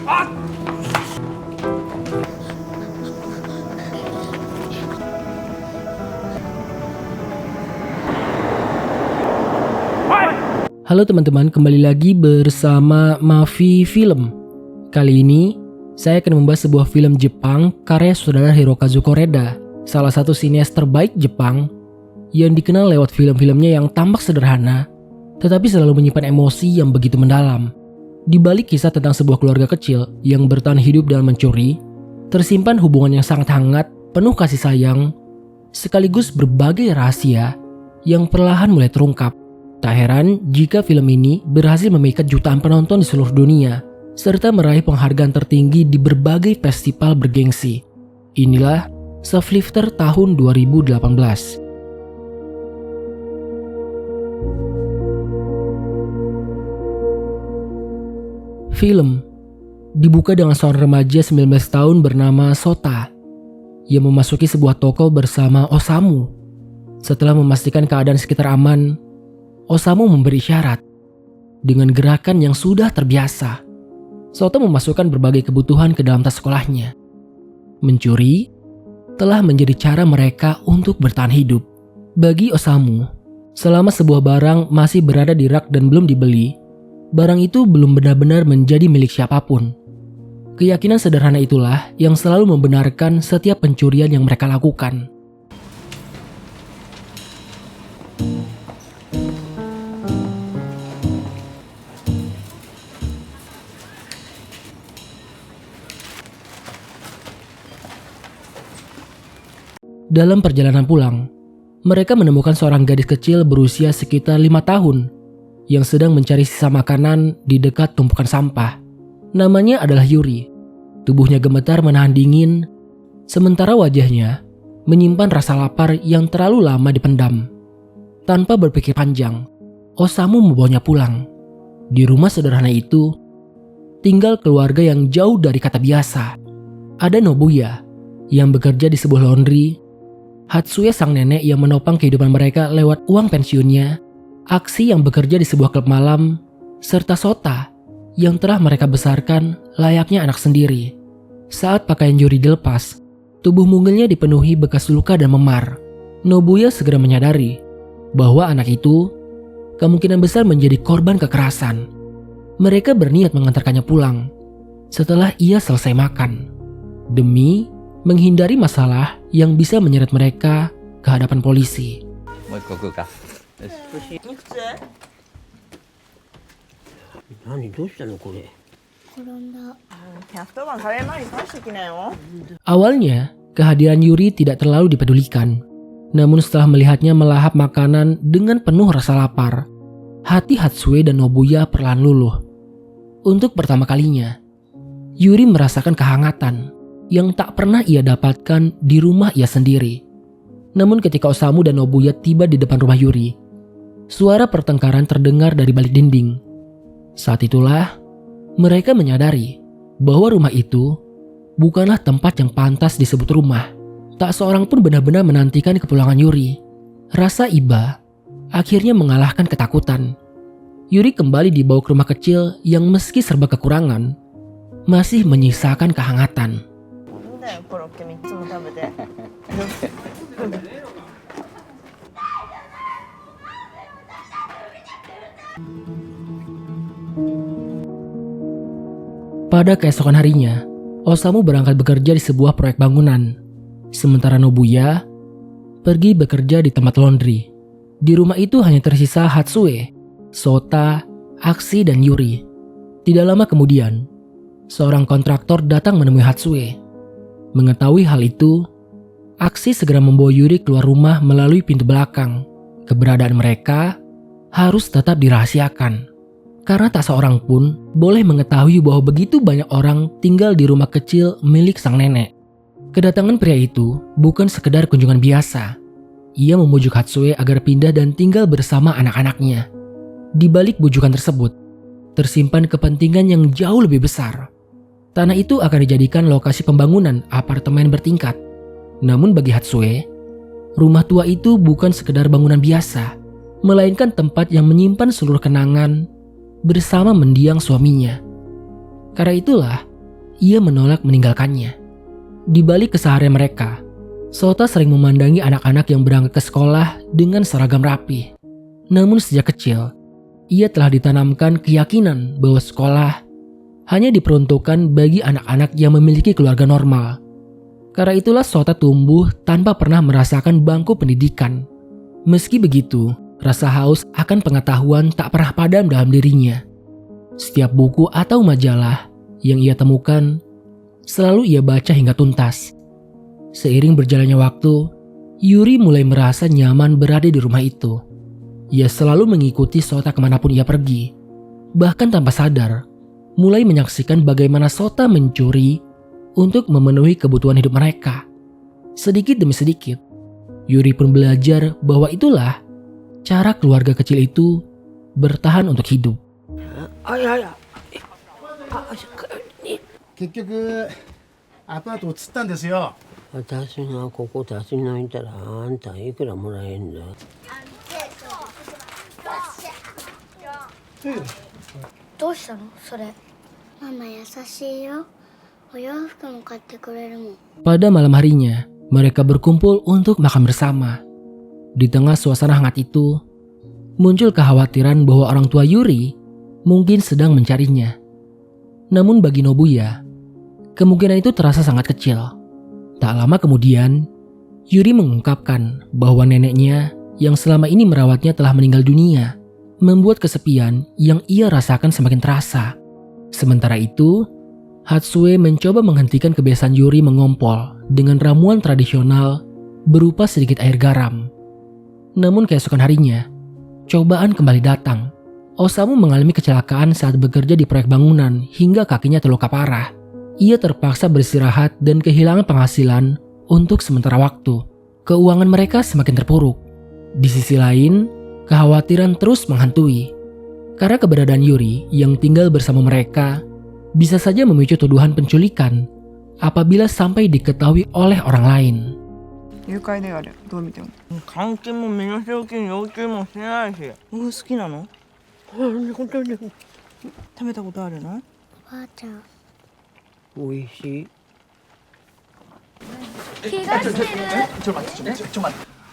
Halo teman-teman, kembali lagi bersama Mavi Film. Kali ini, saya akan membahas sebuah film Jepang karya sutradara Hirokazu Koreda, salah satu sinias terbaik Jepang yang dikenal lewat film-filmnya yang tampak sederhana, tetapi selalu menyimpan emosi yang begitu mendalam. Di balik kisah tentang sebuah keluarga kecil yang bertahan hidup dengan mencuri, tersimpan hubungan yang sangat hangat, penuh kasih sayang, sekaligus berbagai rahasia yang perlahan mulai terungkap. Tak heran jika film ini berhasil memikat jutaan penonton di seluruh dunia, serta meraih penghargaan tertinggi di berbagai festival bergengsi. Inilah Shoplifter tahun 2018. Film dibuka dengan seorang remaja 19 tahun bernama Sota yang memasuki sebuah toko bersama Osamu. Setelah memastikan keadaan sekitar aman, Osamu memberi isyarat. Dengan gerakan yang sudah terbiasa, Sota memasukkan berbagai kebutuhan ke dalam tas sekolahnya. Mencuri telah menjadi cara mereka untuk bertahan hidup. Bagi Osamu, selama sebuah barang masih berada di rak dan belum dibeli, barang itu belum benar-benar menjadi milik siapapun. Keyakinan sederhana itulah yang selalu membenarkan setiap pencurian yang mereka lakukan. Dalam perjalanan pulang, mereka menemukan seorang gadis kecil berusia sekitar 5 tahun yang sedang mencari sisa makanan di dekat tumpukan sampah. Namanya adalah Yuri. Tubuhnya gemetar menahan dingin, sementara wajahnya menyimpan rasa lapar yang terlalu lama dipendam. Tanpa berpikir panjang, Osamu membawanya pulang. Di rumah sederhana itu, tinggal keluarga yang jauh dari kata biasa. Ada Nobuya yang bekerja di sebuah laundry, Hatsue sang nenek yang menopang kehidupan mereka lewat uang pensiunnya, Aksi yang bekerja di sebuah klub malam, serta Sota yang telah mereka besarkan layaknya anak sendiri. Saat pakaian Yuri dilepas, tubuh mungilnya dipenuhi bekas luka dan memar. Nobuya segera menyadari bahwa anak itu kemungkinan besar menjadi korban kekerasan. Mereka berniat mengantarkannya pulang setelah ia selesai makan, demi menghindari masalah yang bisa menyeret mereka ke hadapan polisi. Awalnya, kehadiran Yuri tidak terlalu dipedulikan. Namun setelah melihatnya melahap makanan dengan penuh rasa lapar, hati Hatsue dan Nobuya perlahan luluh. Untuk pertama kalinya, Yuri merasakan kehangatan yang tak pernah ia dapatkan di rumah ia sendiri. Namun ketika Osamu dan Nobuya tiba di depan rumah Yuri, suara pertengkaran terdengar dari balik dinding. Saat itulah, mereka menyadari bahwa rumah itu bukanlah tempat yang pantas disebut rumah. Tak seorang pun benar-benar menantikan kepulangan Yuri. Rasa iba akhirnya mengalahkan ketakutan. Yuri kembali dibawa ke rumah kecil yang meski serba kekurangan, masih menyisakan kehangatan. Pada keesokan harinya, Osamu berangkat bekerja di sebuah proyek bangunan, sementara Nobuya pergi bekerja di tempat laundry. Di rumah itu hanya tersisa Hatsue, Sota, Aksi, dan Yuri. Tidak lama kemudian, seorang kontraktor datang menemui Hatsue. Mengetahui hal itu, Aksi segera membawa Yuri keluar rumah melalui pintu belakang. Keberadaan mereka harus tetap dirahasiakan, karena tak seorang pun boleh mengetahui bahwa begitu banyak orang tinggal di rumah kecil milik sang nenek. Kedatangan pria itu bukan sekedar kunjungan biasa. Ia memujuk Hatsue agar pindah dan tinggal bersama anak-anaknya. Di balik bujukan tersebut, tersimpan kepentingan yang jauh lebih besar. Tanah itu akan dijadikan lokasi pembangunan apartemen bertingkat. Namun bagi Hatsue, rumah tua itu bukan sekedar bangunan biasa, melainkan tempat yang menyimpan seluruh kenangan bersama mendiang suaminya. Karena itulah, ia menolak meninggalkannya. Di balik keseharian mereka, Sota sering memandangi anak-anak yang berangkat ke sekolah dengan seragam rapi. Namun sejak kecil, ia telah ditanamkan keyakinan bahwa sekolah hanya diperuntukkan bagi anak-anak yang memiliki keluarga normal. Karena itulah Sota tumbuh tanpa pernah merasakan bangku pendidikan. Meski begitu, rasa haus akan pengetahuan tak pernah padam dalam dirinya. Setiap buku atau majalah yang ia temukan selalu ia baca hingga tuntas. Seiring berjalannya waktu, Yuri mulai merasa nyaman berada di rumah itu. Ia selalu mengikuti Sota kemanapun ia pergi. Bahkan tanpa sadar, mulai menyaksikan bagaimana Sota mencuri untuk memenuhi kebutuhan hidup mereka. Sedikit demi sedikit, Yuri pun belajar bahwa itulah cara keluarga kecil itu bertahan untuk hidup. 結局後々移ったんですよ。私がここ立ち退いたらあんたいくらもらえんだ。どうしたのそれ。ママ優しいよ。お洋服も買ってくれるもん。 Pada malam harinya, mereka berkumpul untuk makan bersama. Di tengah suasana hangat itu, muncul kekhawatiran bahwa orang tua Yuri mungkin sedang mencarinya. Namun bagi Nobuya, kemungkinan itu terasa sangat kecil. Tak lama kemudian, Yuri mengungkapkan bahwa neneknya yang selama ini merawatnya telah meninggal dunia, membuat kesepian yang ia rasakan semakin terasa. Sementara itu, Hatsue mencoba menghentikan kebiasaan Yuri mengompol dengan ramuan tradisional berupa sedikit air garam. Namun keesokan harinya, cobaan kembali datang. Osamu mengalami kecelakaan saat bekerja di proyek bangunan hingga kakinya terluka parah. Ia terpaksa beristirahat dan kehilangan penghasilan untuk sementara waktu. Keuangan mereka semakin terpuruk. Di sisi lain, kekhawatiran terus menghantui. Karena keberadaan Yuri yang tinggal bersama mereka bisa saja memicu tuduhan penculikan apabila sampai diketahui oleh orang lain. 誘拐であれどう見ても監禁も身代金要求もしてないし。好きなの本当に食べたことあるのおばあちゃん。美味しい。怪我してる。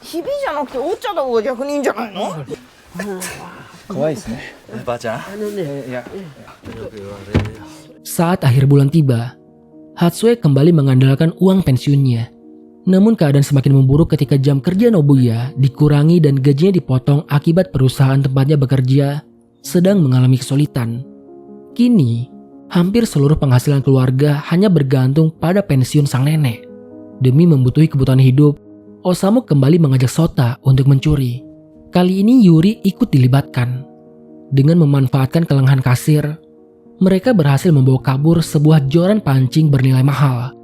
ひびじゃなくて折っちゃった方が逆にいいんじゃないの Saat akhir bulan tiba, Hatsue kembali mengandalkan uang pensiunnya. Namun keadaan semakin memburuk ketika jam kerja Nobuya dikurangi dan gajinya dipotong akibat perusahaan tempatnya bekerja sedang mengalami kesulitan. Kini, hampir seluruh penghasilan keluarga hanya bergantung pada pensiun sang nenek. Demi membutuhi kebutuhan hidup, Osamu kembali mengajak Sota untuk mencuri. Kali ini Yuri ikut dilibatkan. Dengan memanfaatkan kelengahan kasir, mereka berhasil membawa kabur sebuah joran pancing bernilai mahal.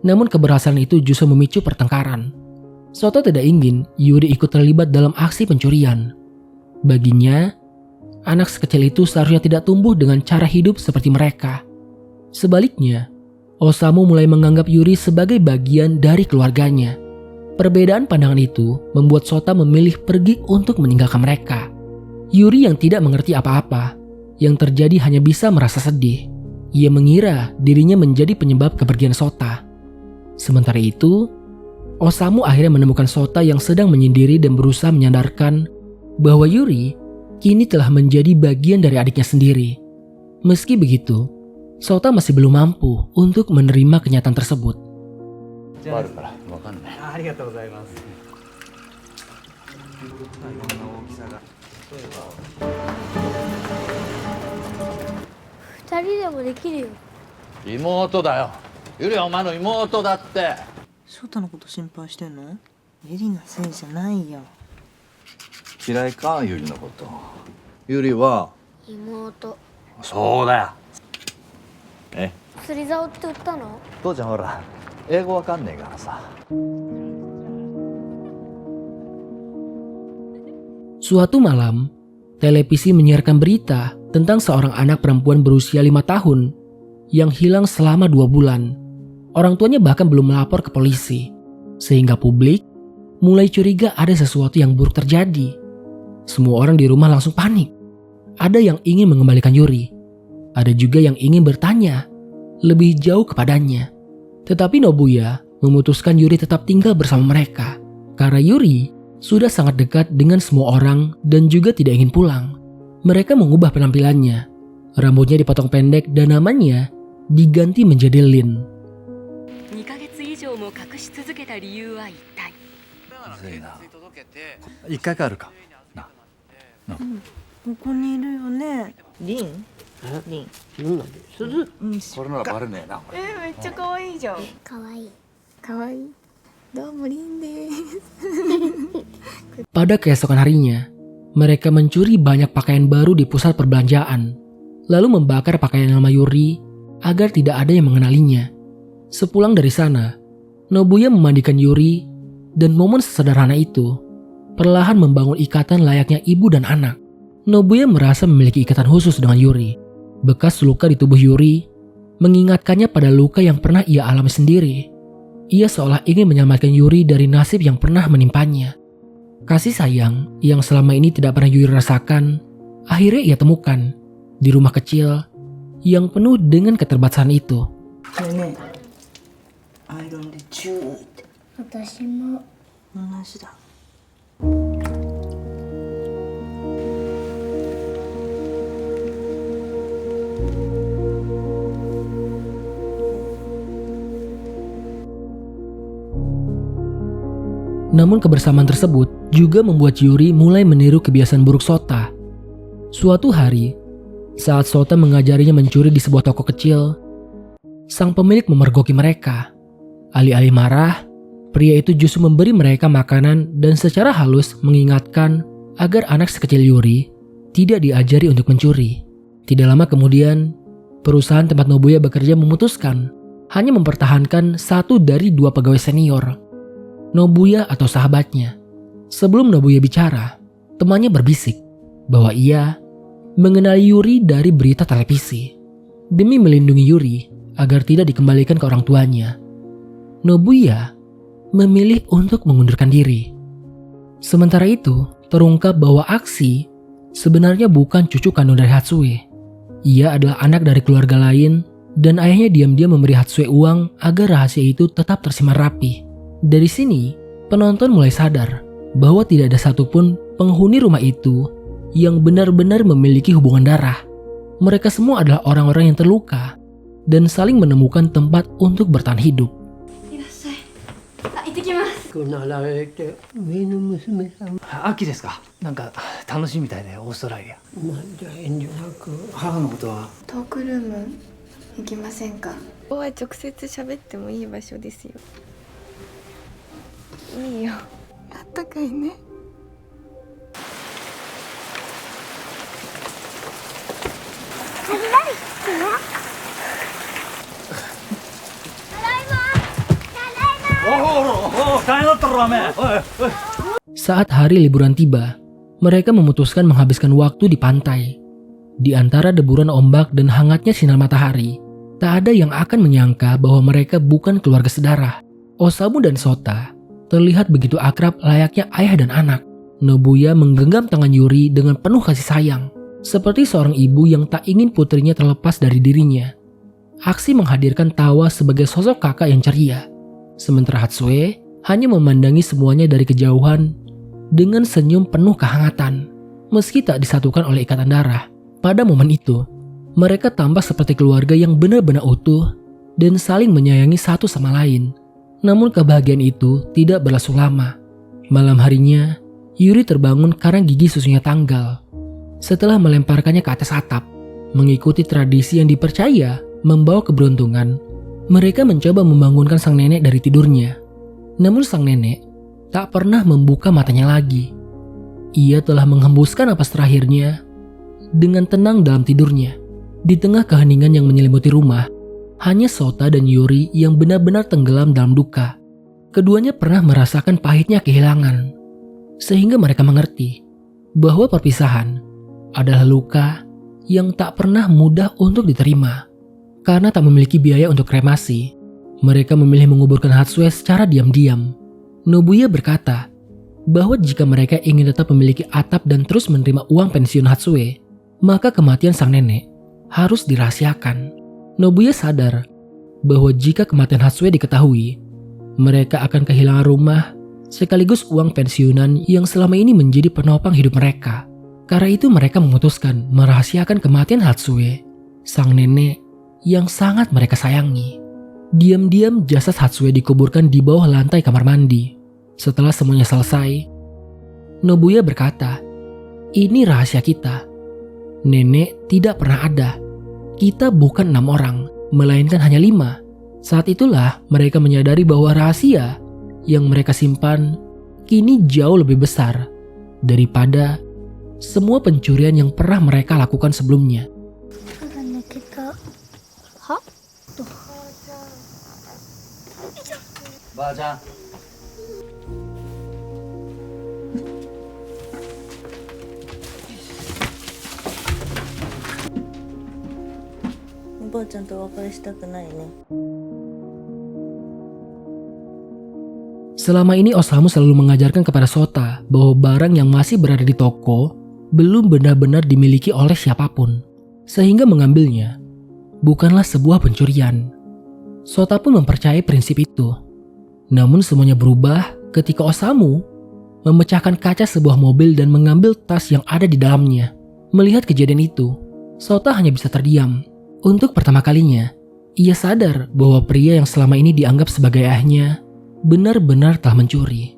Namun keberhasilan itu justru memicu pertengkaran. Sota tidak ingin Yuri ikut terlibat dalam aksi pencurian. Baginya, anak sekecil itu seharusnya tidak tumbuh dengan cara hidup seperti mereka. Sebaliknya, Osamu mulai menganggap Yuri sebagai bagian dari keluarganya. Perbedaan pandangan itu membuat Sota memilih pergi untuk meninggalkan mereka. Yuri yang tidak mengerti apa-apa, yang terjadi hanya bisa merasa sedih. Ia mengira dirinya menjadi penyebab kepergian Sota. Sementara itu, Osamu akhirnya menemukan Sota yang sedang menyendiri dan berusaha menyadarkan bahwa Yuri kini telah menjadi bagian dari adiknya sendiri. Meski begitu, Sota masih belum mampu untuk menerima kenyataan tersebut. ありがとうございます。二人でもできるよ。妹だよ。ゆりはお前の妹だって。翔太のこと心配してんのエリのせいじゃないよ嫌いか、ゆりのこと。ゆりは妹。そうだよ。え、釣り竿って売ったの？父ちゃんほら英語わかんねえからさ。 Suatu malam, televisi menyiarkan berita tentang seorang anak perempuan berusia 5 tahun yang hilang selama 2 bulan. Orang tuanya bahkan belum melapor ke polisi, sehingga publik mulai curiga ada sesuatu yang buruk terjadi. Semua orang di rumah langsung panik. Ada yang ingin mengembalikan Yuri. Ada juga yang ingin bertanya, lebih jauh kepadanya. Tetapi Nobuya memutuskan Yuri tetap tinggal bersama mereka karena Yuri sudah sangat dekat dengan semua orang dan juga tidak ingin pulang. Mereka mengubah penampilannya. Rambutnya dipotong pendek dan namanya diganti menjadi Lin. 2ヶ月以上も隠し続けた理由は一体。一回帰るかな。ここにいるよね。リン？リン。どんなで鈴これならバレねえな。めっちゃ可愛いじゃん。かわいい。可愛い。どうもリンです。 Pada keesokan harinya, mereka mencuri banyak pakaian baru di pusat perbelanjaan, lalu membakar pakaian lama Yuri agar tidak ada yang mengenalinya. Sepulang dari sana, Nobuya memandikan Yuri dan momen sesederhana itu perlahan membangun ikatan layaknya ibu dan anak. Nobuya merasa memiliki ikatan khusus dengan Yuri. Bekas luka di tubuh Yuri mengingatkannya pada luka yang pernah ia alami sendiri. Ia seolah ingin menyelamatkan Yuri dari nasib yang pernah menimpanya. Kasih sayang yang selama ini tidak pernah Yuri rasakan, akhirnya ia temukan di rumah kecil yang penuh dengan keterbatasan itu. ねえねえ。アイロンでチューって私も。同じだ。 Namun kebersamaan tersebut juga membuat Yuri mulai meniru kebiasaan buruk Sota. Suatu hari, saat Sota mengajarinya mencuri di sebuah toko kecil, sang pemilik memergoki mereka. Alih-alih marah, pria itu justru memberi mereka makanan dan secara halus mengingatkan agar anak sekecil Yuri tidak diajari untuk mencuri. Tidak lama kemudian, perusahaan tempat Nobuya bekerja memutuskan hanya mempertahankan satu dari dua pegawai senior, Nobuya atau sahabatnya. Sebelum Nobuya bicara, temannya berbisik bahwa ia mengenali Yuri dari berita televisi. Demi melindungi Yuri agar tidak dikembalikan ke orang tuanya, Nobuya memilih untuk mengundurkan diri. Sementara itu, terungkap bahwa Aksi sebenarnya bukan cucu kandung dari Hatsue. Ia adalah anak dari keluarga lain dan ayahnya diam-diam memberi Hatsue uang agar rahasia itu tetap tersimpan rapi. Dari sini, penonton mulai sadar bahwa tidak ada satupun penghuni rumah itu yang benar-benar memiliki hubungan darah. Mereka semua adalah orang-orang yang terluka dan saling menemukan tempat untuk bertahan hidup. なられて上の娘さん秋ですか。なんか楽しいみたいでオーストラリア。まあじゃあ遠慮なく母のことは。トークルーム行きませんか。ここは直接喋ってもいい場所ですよ。いいよ。あったかいね。Saat hari liburan tiba, mereka memutuskan menghabiskan waktu di pantai. Di antara deburan ombak dan hangatnya sinar matahari, tak ada yang akan menyangka bahwa mereka bukan keluarga sedarah. Osamu dan Sota terlihat begitu akrab layaknya ayah dan anak. Nobuya menggenggam tangan Yuri dengan penuh kasih sayang, seperti seorang ibu yang tak ingin putrinya terlepas dari dirinya. Aksi menghadirkan tawa sebagai sosok kakak yang ceria, sementara Hatsue hanya memandangi semuanya dari kejauhan dengan senyum penuh kehangatan. Meski tak disatukan oleh ikatan darah, pada momen itu mereka tampak seperti keluarga yang benar-benar utuh dan saling menyayangi satu sama lain. Namun kebahagiaan itu tidak berlangsung lama. Malam harinya, Yuri terbangun karena gigi susunya tanggal. Setelah melemparkannya ke atas atap, mengikuti tradisi yang dipercaya membawa keberuntungan, mereka mencoba membangunkan sang nenek dari tidurnya. Namun sang nenek tak pernah membuka matanya lagi. Ia telah menghembuskan napas terakhirnya dengan tenang dalam tidurnya. Di tengah keheningan yang menyelimuti rumah, hanya Sota dan Yuri yang benar-benar tenggelam dalam duka. Keduanya pernah merasakan pahitnya kehilangan, sehingga mereka mengerti bahwa perpisahan adalah luka yang tak pernah mudah untuk diterima. Karena tak memiliki biaya untuk kremasi, mereka memilih menguburkan Hatsue secara diam-diam. Nobuya berkata bahwa jika mereka ingin tetap memiliki atap dan terus menerima uang pensiun Hatsue, maka kematian sang nenek harus dirahasiakan. Nobuya sadar bahwa jika kematian Hatsue diketahui, mereka akan kehilangan rumah sekaligus uang pensiunan yang selama ini menjadi penopang hidup mereka. Karena itu mereka memutuskan merahasiakan kematian Hatsue, sang nenek yang sangat mereka sayangi. Diam-diam jasad Hatsue dikuburkan di bawah lantai kamar mandi. Setelah semuanya selesai, Nobuya berkata, "Ini rahasia kita. Nenek tidak pernah ada. Kita bukan 6 orang, melainkan hanya 5. Saat itulah mereka menyadari bahwa rahasia yang mereka simpan kini jauh lebih besar daripada semua pencurian yang pernah mereka lakukan sebelumnya. ばあちゃん おばあちゃんとお別れしたくないね。 Selama ini Osamu selalu mengajarkan kepada Sota bahwa barang yang masih berada di toko belum benar-benar dimiliki oleh siapapun, sehingga mengambilnya bukanlah sebuah pencurian. Sota pun mempercayai prinsip itu. Namun semuanya berubah ketika Osamu memecahkan kaca sebuah mobil dan mengambil tas yang ada di dalamnya. Melihat kejadian itu, Sota hanya bisa terdiam. Untuk pertama kalinya, ia sadar bahwa pria yang selama ini dianggap sebagai ayahnya benar-benar telah mencuri.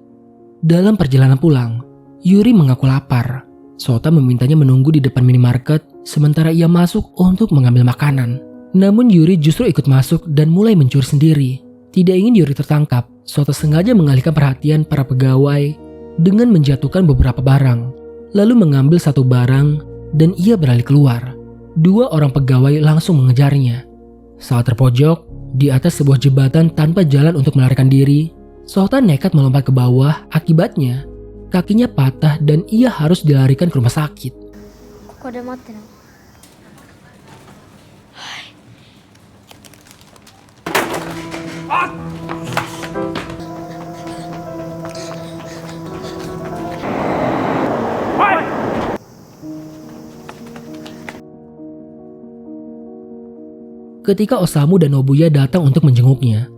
Dalam perjalanan pulang, Yuri mengaku lapar. Sota memintanya menunggu di depan minimarket sementara ia masuk untuk mengambil makanan. Namun Yuri justru ikut masuk dan mulai mencuri sendiri. Tidak ingin Yuri tertangkap, Sota sengaja mengalihkan perhatian para pegawai dengan menjatuhkan beberapa barang, lalu mengambil satu barang dan ia beralih keluar. 2 orang pegawai langsung mengejarnya. Saat terpojok di atas sebuah jembatan tanpa jalan untuk melarikan diri, Sota nekat melompat ke bawah. Akibatnya, kakinya patah dan ia harus dilarikan ke rumah sakit. ここで待ってな。 Ketika Osamu dan Nobuya datang untuk menjenguknya,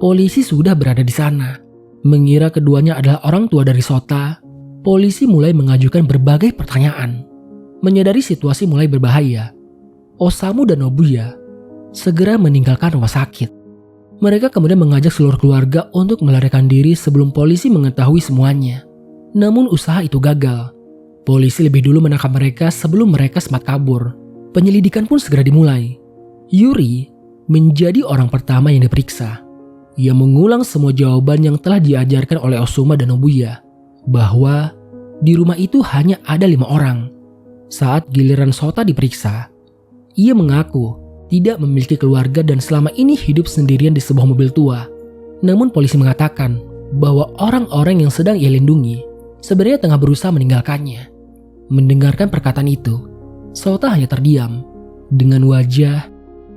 polisi sudah berada di sana. Mengira keduanya adalah orang tua dari Sota, polisi mulai mengajukan berbagai pertanyaan. Menyadari situasi mulai berbahaya, Osamu dan Nobuya segera meninggalkan rumah sakit. Mereka kemudian mengajak seluruh keluarga untuk melarikan diri sebelum polisi mengetahui semuanya. Namun usaha itu gagal. Polisi lebih dulu menangkap mereka sebelum mereka sempat kabur. Penyelidikan pun segera dimulai. Yuri menjadi orang pertama yang diperiksa. Ia mengulang semua jawaban yang telah diajarkan oleh Osuma dan Nobuya, bahwa di rumah itu hanya ada 5 orang. Saat giliran Sota diperiksa, ia mengaku tidak memiliki keluarga dan selama ini hidup sendirian di sebuah mobil tua. Namun polisi mengatakan bahwa orang-orang yang sedang ia lindungi sebenarnya tengah berusaha meninggalkannya. Mendengarkan perkataan itu, Sota hanya terdiam dengan wajah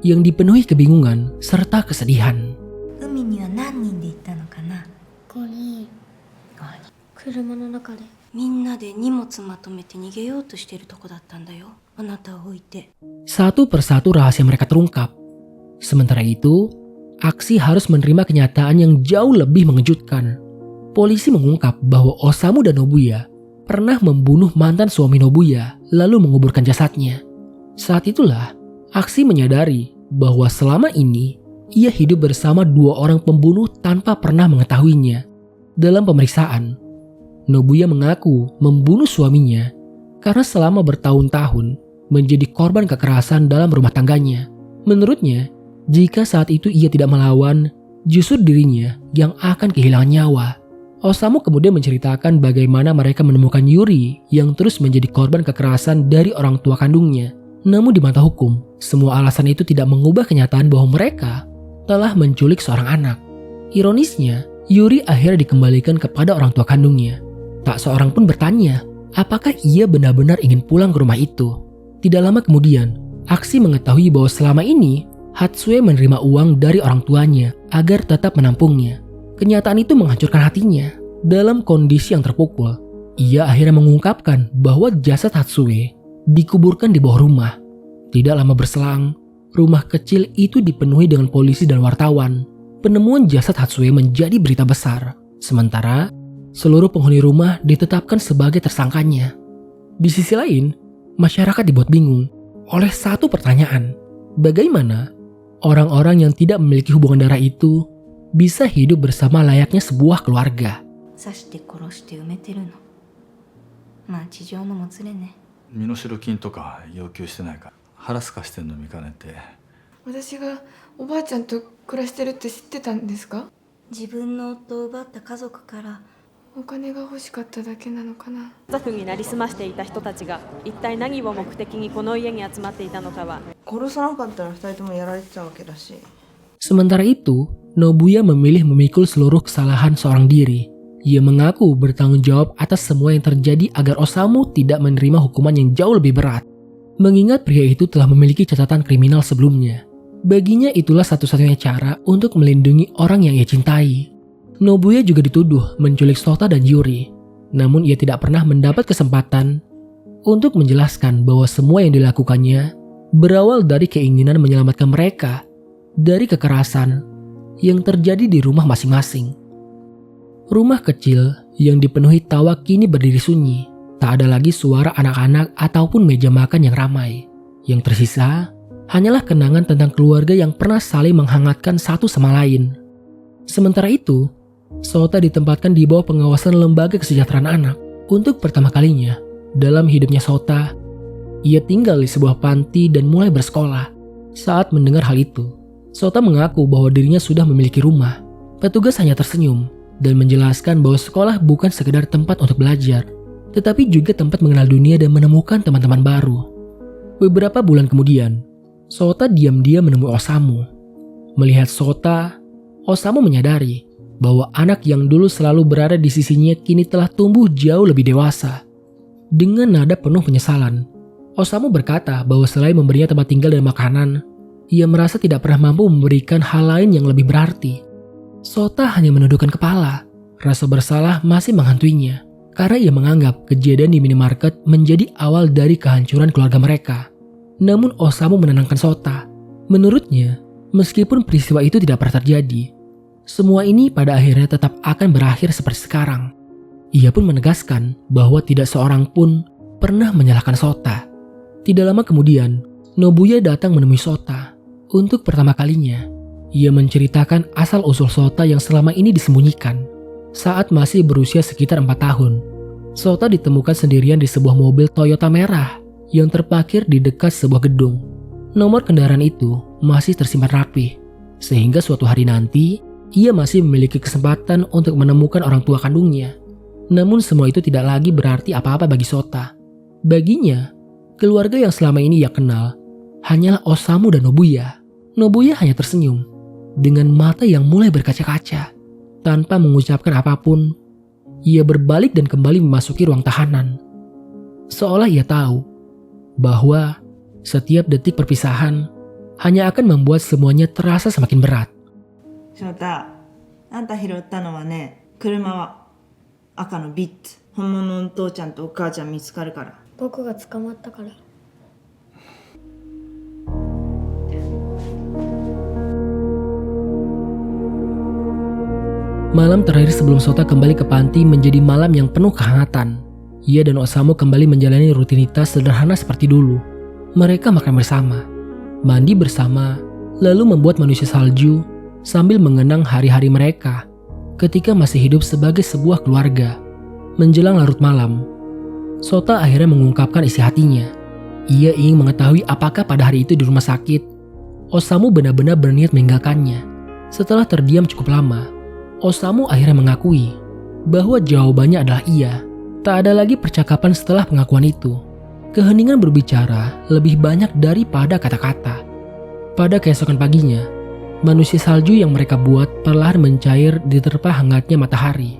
yang dipenuhi kebingungan serta kesedihan. 海には何人で行ったのかな。 5人。車の中で。 みんなで荷物まとめて逃げようとしてるとこだったんだよ。あなたを置いて。 Satu persatu rahasia mereka terungkap. Sementara itu, aksi harus menerima kenyataan yang jauh lebih mengejutkan. Polisi mengungkap bahwa Osamu dan Nobuya pernah membunuh mantan suami Nobuya lalu menguburkan jasadnya. Saat itulah aksi menyadari bahwa selama ini ia hidup bersama 2 orang pembunuh tanpa pernah mengetahuinya. Dalam pemeriksaan, Nobuya mengaku membunuh suaminya karena selama bertahun-tahun menjadi korban kekerasan dalam rumah tangganya. Menurutnya, jika saat itu ia tidak melawan, justru dirinya yang akan kehilangan nyawa. Osamu kemudian menceritakan bagaimana mereka menemukan Yuri yang terus menjadi korban kekerasan dari orang tua kandungnya. Namun di mata hukum, semua alasan itu tidak mengubah kenyataan bahwa mereka telah menculik seorang anak. Ironisnya, Yuri akhirnya dikembalikan kepada orang tua kandungnya. Tak seorang pun bertanya, apakah ia benar-benar ingin pulang ke rumah itu. Tidak lama kemudian, Aksi mengetahui bahwa selama ini Hatsue menerima uang dari orang tuanya agar tetap menampungnya. Kenyataan itu menghancurkan hatinya. Dalam kondisi yang terpukul, ia akhirnya mengungkapkan bahwa jasad Hatsue dikuburkan di bawah rumah. Tidak lama berselang, rumah kecil itu dipenuhi dengan polisi dan wartawan. Penemuan jasad Hatsue menjadi berita besar. Sementara, seluruh penghuni rumah ditetapkan sebagai tersangkanya. Di sisi lain, masyarakat dibuat bingung oleh satu pertanyaan. Bagaimana orang-orang yang tidak memiliki hubungan darah itu bisa hidup bersama layaknya sebuah keluarga? 刺して殺して埋めてるの。まあ地上のもつれね。身代金とか要求してないか、腹すかしてんの見かねて。私がおばあちゃんと暮らしてるって知ってたんですか？自分の夫を奪った家族からお金が欲しかっただけなのかな。ザフになりすましていた人たちが一体何を目的にこの家に集まっていたのかは。殺さなかったら2人ともやられてたわけだし。 Sementara itu, Nobuya memilih memikul seluruh kesalahan seorang diri. Ia mengaku bertanggung jawab atas semua yang terjadi agar Osamu tidak menerima hukuman yang jauh lebih berat. Mengingat pria itu telah memiliki catatan kriminal sebelumnya. Baginya itulah satu-satunya cara untuk melindungi orang yang ia cintai. Nobuya juga dituduh menculik Sota dan Yuri. Namun ia tidak pernah mendapat kesempatan untuk menjelaskan bahwa semua yang dilakukannya berawal dari keinginan menyelamatkan mereka dari kekerasan yang terjadi di rumah masing-masing. Rumah kecil yang dipenuhi tawa kini berdiri sunyi. Tak ada lagi suara anak-anak ataupun meja makan yang ramai. Yang tersisa hanyalah kenangan tentang keluarga yang pernah saling menghangatkan satu sama lain. Sementara itu, Sota ditempatkan di bawah pengawasan lembaga kesejahteraan anak. Untuk pertama kalinya dalam hidupnya Sota, ia tinggal di sebuah panti dan mulai bersekolah. Saat mendengar hal itu, Sota mengaku bahwa dirinya sudah memiliki rumah. Petugas hanya tersenyum dan menjelaskan bahwa sekolah bukan sekedar tempat untuk belajar, tetapi juga tempat mengenal dunia dan menemukan teman-teman baru. Beberapa bulan kemudian, Sota diam-diam menemui Osamu. Melihat Sota, Osamu menyadari bahwa anak yang dulu selalu berada di sisinya kini telah tumbuh jauh lebih dewasa. Dengan nada penuh penyesalan, Osamu berkata bahwa selain memberinya tempat tinggal dan makanan, ia merasa tidak pernah mampu memberikan hal lain yang lebih berarti. Sota hanya menundukkan kepala. Rasa bersalah masih menghantuinya karena ia menganggap kejadian di minimarket menjadi awal dari kehancuran keluarga mereka. Namun Osamu menenangkan Sota. Menurutnya, meskipun peristiwa itu tidak pernah terjadi, semua ini pada akhirnya tetap akan berakhir seperti sekarang. Ia pun menegaskan bahwa tidak seorang pun pernah menyalahkan Sota. Tidak lama kemudian, Nobuya datang menemui Sota. Untuk pertama kalinya, ia menceritakan asal-usul Sota yang selama ini disembunyikan. Saat masih berusia sekitar 4 tahun, Sota ditemukan sendirian di sebuah mobil Toyota merah yang terparkir di dekat sebuah gedung. Nomor kendaraan itu masih tersimpan rapi, sehingga suatu hari nanti, ia masih memiliki kesempatan untuk menemukan orang tua kandungnya. Namun semua itu tidak lagi berarti apa-apa bagi Sota. Baginya, keluarga yang selama ini ia kenal hanyalah Osamu dan Nobuya. Nobuya hanya tersenyum dengan mata yang mulai berkaca-kaca. Tanpa mengucapkan apapun, ia berbalik dan kembali memasuki ruang tahanan. Seolah ia tahu bahwa setiap detik perpisahan hanya akan membuat semuanya terasa semakin berat. 翔太、あんた拾ったのはね、車は赤のビッツ。本物の父ちゃんとお母ちゃん見つかるから。僕が捕まったから。Malam terakhir sebelum Sota kembali ke panti menjadi malam yang penuh kehangatan. Ia dan Osamu kembali menjalani rutinitas sederhana seperti dulu. Mereka makan bersama, mandi bersama, lalu membuat manusia salju sambil mengenang hari-hari mereka ketika masih hidup sebagai sebuah keluarga. Menjelang larut malam, Sota akhirnya mengungkapkan isi hatinya. Ia ingin mengetahui apakah pada hari itu di rumah sakit, Osamu benar-benar berniat meninggalkannya. Setelah terdiam cukup lama, Osamu akhirnya mengakui bahwa jawabannya adalah iya. Tak ada lagi percakapan setelah pengakuan itu. Keheningan berbicara lebih banyak daripada kata-kata. Pada keesokan paginya, manusia salju yang mereka buat perlahan mencair diterpa hangatnya matahari.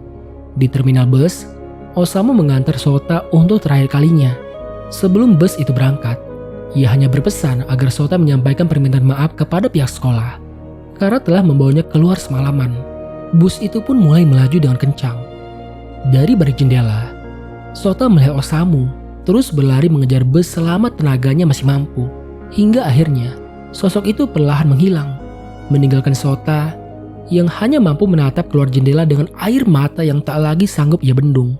Di terminal bus, Osamu mengantar Sota untuk terakhir kalinya. Sebelum bus itu berangkat, ia hanya berpesan agar Sota menyampaikan permintaan maaf kepada pihak sekolah karena telah membawanya keluar semalaman. Bus itu pun mulai melaju dengan kencang. Dari balik jendela, Sota melihat Osamu terus berlari mengejar bus selama tenaganya masih mampu. Hingga akhirnya, Sosok itu perlahan menghilang, meninggalkan Sota yang hanya mampu menatap keluar jendela dengan air mata yang tak lagi sanggup ia bendung.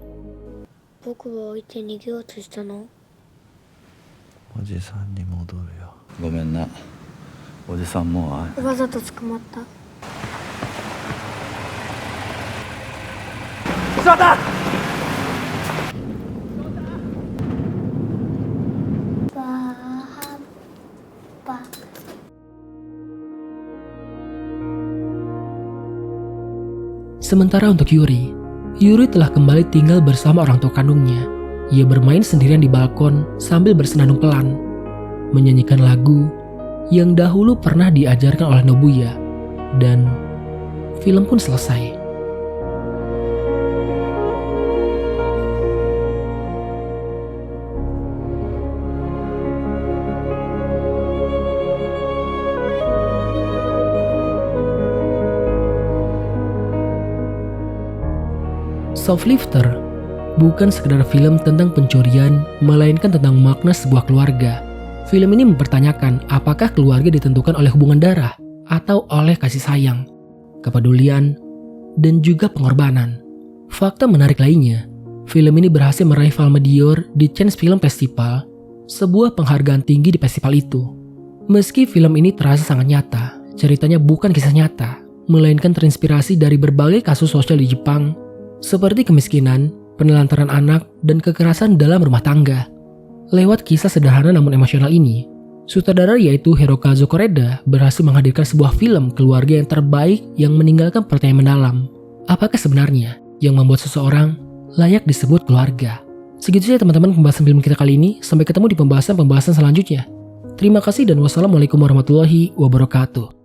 僕を置いて逃げようとしたの？おじさんに戻るよ。ごめんな。おじさんもうわざと捕まった。Sementara untuk Yuri telah kembali tinggal bersama orang tua kandungnya. Ia bermain sendirian di balkon sambil bersenandung pelan, menyanyikan lagu yang dahulu pernah diajarkan oleh Nobuya, dan film pun selesai. Shoplifter bukan sekedar film tentang pencurian, melainkan tentang makna sebuah keluarga. Film ini mempertanyakan apakah keluarga ditentukan oleh hubungan darah atau oleh kasih sayang, kepedulian, dan juga pengorbanan. Fakta menarik lainnya, film ini berhasil meraih Palme d'Or di Cannes Film Festival, sebuah penghargaan tinggi di festival itu. Meski film ini terasa sangat nyata, ceritanya bukan kisah nyata, melainkan terinspirasi dari berbagai kasus sosial di Jepang, seperti kemiskinan, penelantaran anak, dan kekerasan dalam rumah tangga. Lewat kisah sederhana namun emosional ini, sutradara yaitu Hirokazu Koreda berhasil menghadirkan sebuah film keluarga yang terbaik yang meninggalkan pertanyaan mendalam. Apakah sebenarnya yang membuat seseorang layak disebut keluarga? Segitu saja teman-teman pembahasan film kita kali ini. Sampai ketemu di pembahasan selanjutnya. Terima kasih dan wassalamualaikum warahmatullahi wabarakatuh.